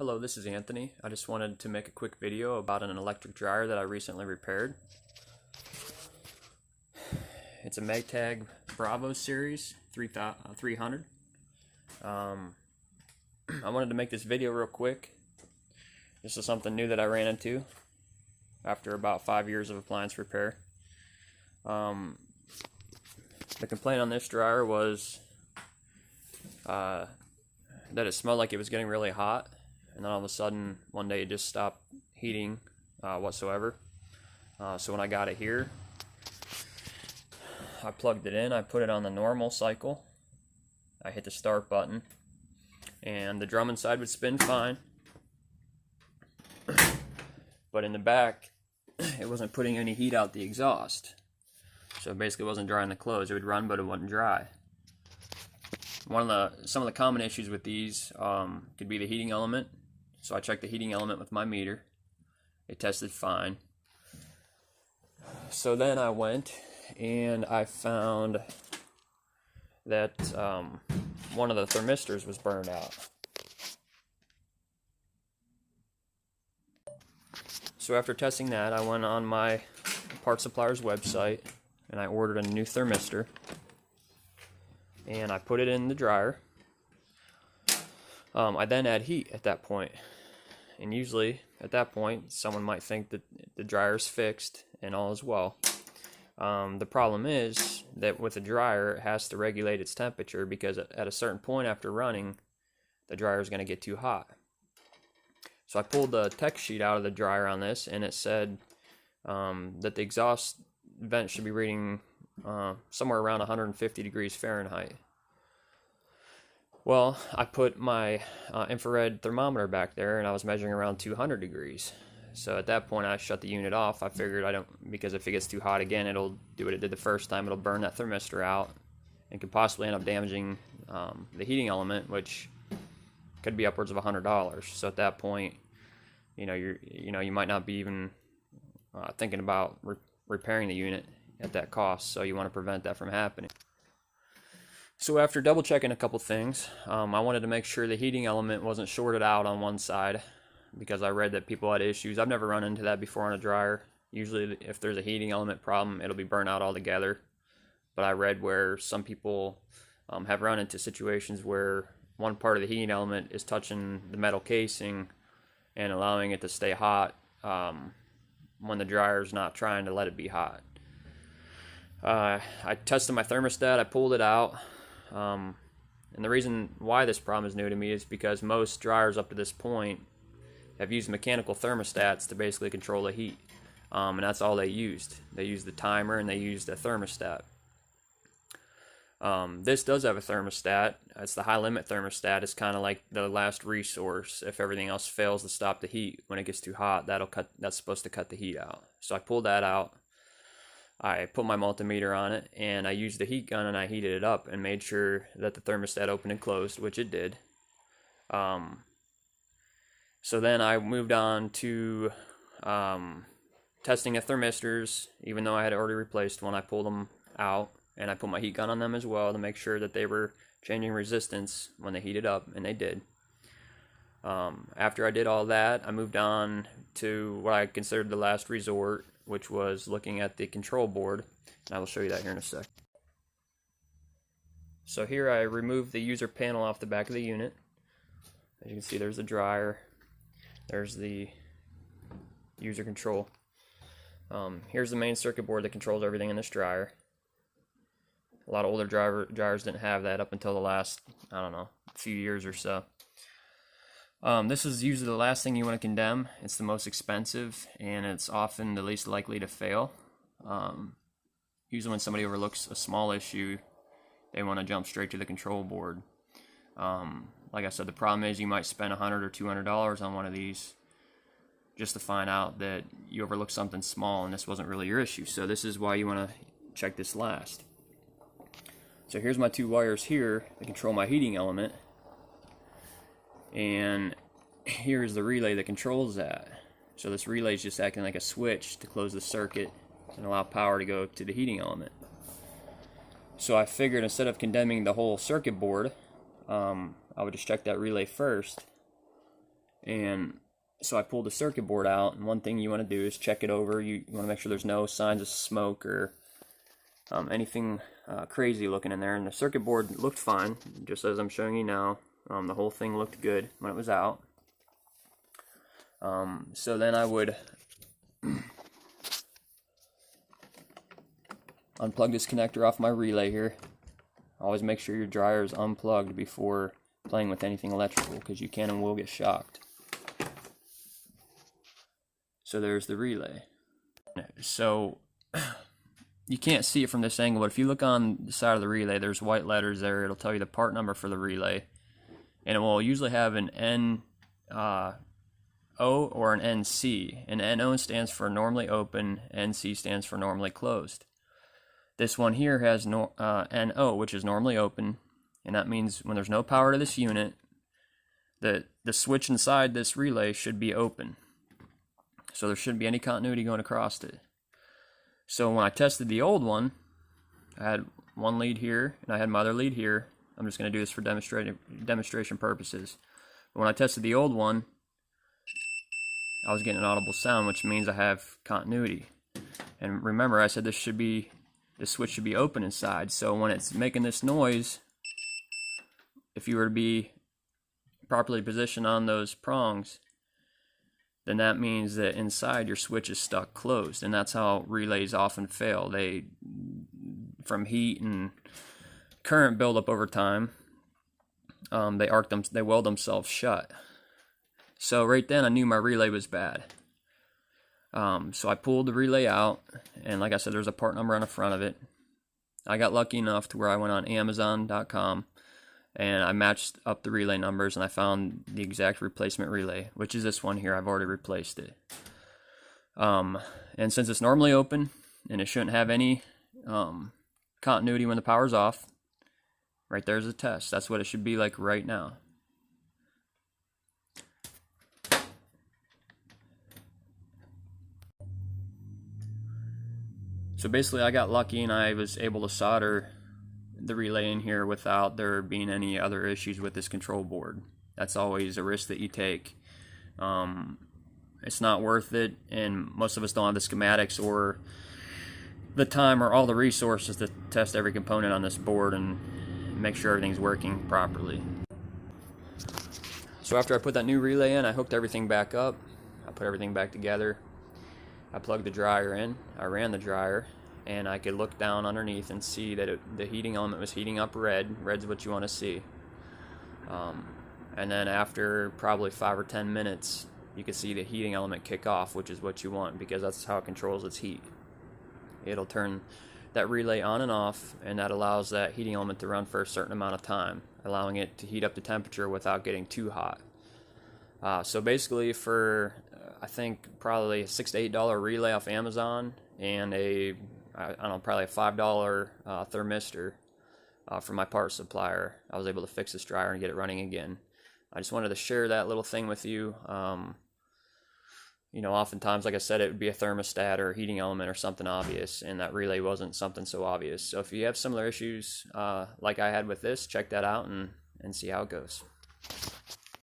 Hello, this is Anthony. I just wanted to make a quick video about an electric dryer that I recently repaired. It's a Maytag Bravo series 300. I wanted to make this video real quick. This is something new that I ran into after about 5 years of appliance repair. The complaint on this dryer was that it smelled like it was getting really hot, and then all of a sudden one day it just stopped heating whatsoever. So when I got it here, I plugged it in, I put it on the normal cycle, I hit the start button, and the drum inside would spin fine, but in the back it wasn't putting any heat out the exhaust. So it basically wasn't drying the clothes. It would run, but it wouldn't dry. Some of the common issues with these could be the heating element. So I checked the heating element with my meter. It tested fine. So then I went and I found that one of the thermistors was burned out. So after testing that, I went on my parts supplier's website and I ordered a new thermistor. And I put it in the dryer. I then add heat at that point. And usually, at that point, someone might think that the dryer's fixed and all is well. The problem is that with a dryer, it has to regulate its temperature because at a certain point after running, the dryer is going to get too hot. So I pulled the tech sheet out of the dryer on this, and it said that the exhaust vent should be reading somewhere around 150 degrees Fahrenheit. Well, I put my infrared thermometer back there and I was measuring around 200 degrees. So at that point I shut the unit off. I figured because if it gets too hot again, it'll do what it did the first time. It'll burn that thermistor out and could possibly end up damaging the heating element, which could be upwards of $100. So at that point, you might not be even thinking about repairing the unit at that cost, so you want to prevent that from happening. So after double checking a couple things, I wanted to make sure the heating element wasn't shorted out on one side, because I read that people had issues. I've never run into that before on a dryer. Usually if there's a heating element problem, it'll be burnt out altogether. But I read where some people have run into situations where one part of the heating element is touching the metal casing and allowing it to stay hot when the dryer's not trying to let it be hot. I tested my thermostat, I pulled it out, and the reason why this problem is new to me is because most dryers up to this point have used mechanical thermostats to basically control the heat, and that's all they used. They used the timer and they used a thermostat. This does have a thermostat. It's the high limit thermostat. It's kind of like the last resource. If everything else fails to stop the heat when it gets too hot, that's supposed to cut the heat out. So I pulled that out. I put my multimeter on it, and I used the heat gun and I heated it up and made sure that the thermostat opened and closed, which it did. So then I moved on to testing the thermistors. Even though I had already replaced one, I pulled them out and I put my heat gun on them as well to make sure that they were changing resistance when they heated up, and they did. After I did all that, I moved on to what I considered the last resort, which was looking at the control board, and I will show you that here in a sec. So here I removed the user panel off the back of the unit. As you can see, there's the dryer, there's the user control. Here's the main circuit board that controls everything in this dryer. A lot of older dryers didn't have that up until the last, I don't know, few years or so. This is usually the last thing you want to condemn. It's the most expensive, and it's often the least likely to fail. Usually when somebody overlooks a small issue, they want to jump straight to the control board. Like I said, the problem is you might spend $100 or $200 on one of these just to find out that you overlooked something small and this wasn't really your issue. So this is why you want to check this last. So here's my two wires here that control my heating element, and here's the relay that controls that. So this relay is just acting like a switch to close the circuit and allow power to go to the heating element. So I figured instead of condemning the whole circuit board, I would just check that relay first And so I pulled the circuit board out, and one thing you want to do is check it over. You want to make sure there's no signs of smoke or anything crazy looking in there. And the circuit board looked fine, just as I'm showing you now. The whole thing looked good when it was out. So then I would unplug this connector off my relay here. Always make sure your dryer is unplugged before playing with anything electrical, because you can and will get shocked. So there's the relay. So you can't see it from this angle, but if you look on the side of the relay, there's white letters there. It'll tell you the part number for the relay, and it will usually have an NO or an NC. And NO stands for normally open, NC stands for normally closed. This one here has NO, which is normally open, and that means when there's no power to this unit, the switch inside this relay should be open. So there shouldn't be any continuity going across it. So when I tested the old one, I had one lead here, and I had my other lead here. I'm just going to do this for demonstration purposes. But when I tested the old one, I was getting an audible sound, which means I have continuity. And remember, I said the switch should be open inside. So when it's making this noise, if you were to be properly positioned on those prongs, then that means that inside your switch is stuck closed. And that's how relays often fail. They, from heat and current buildup over time, they weld themselves shut. So right then I knew my relay was bad. So I pulled the relay out, and like I said, there's a part number on the front of it. I got lucky enough to where I went on Amazon.com and I matched up the relay numbers, and I found the exact replacement relay, which is this one here. I've already replaced it. And since it's normally open and it shouldn't have any continuity when the power's off, right there's a test. That's what it should be like right now. So basically I got lucky and I was able to solder the relay in here without there being any other issues with this control board. That's always a risk that you take. It's not worth it, and most of us don't have the schematics or the time or all the resources to test every component on this board and make sure everything's working properly. So after I put that new relay in, I hooked everything back up. I put everything back together. I plugged the dryer in, I ran the dryer, and I could look down underneath and see that the heating element was heating up red. Red's what you want to see. And then after probably 5 or 10 minutes, you can see the heating element kick off, which is what you want, because that's how it controls its heat. It'll turn that relay on and off, and that allows that heating element to run for a certain amount of time, allowing it to heat up the temperature without getting too hot. So basically for I think probably a $6 to $8 relay off Amazon and I don't know, probably a $5 thermistor from my parts supplier, I was able to fix this dryer and get it running again. I just wanted to share that little thing with you. You know, oftentimes, like I said, it would be a thermostat or a heating element or something obvious, and that relay wasn't something so obvious. So if you have similar issues like I had with this, check that out and see how it goes.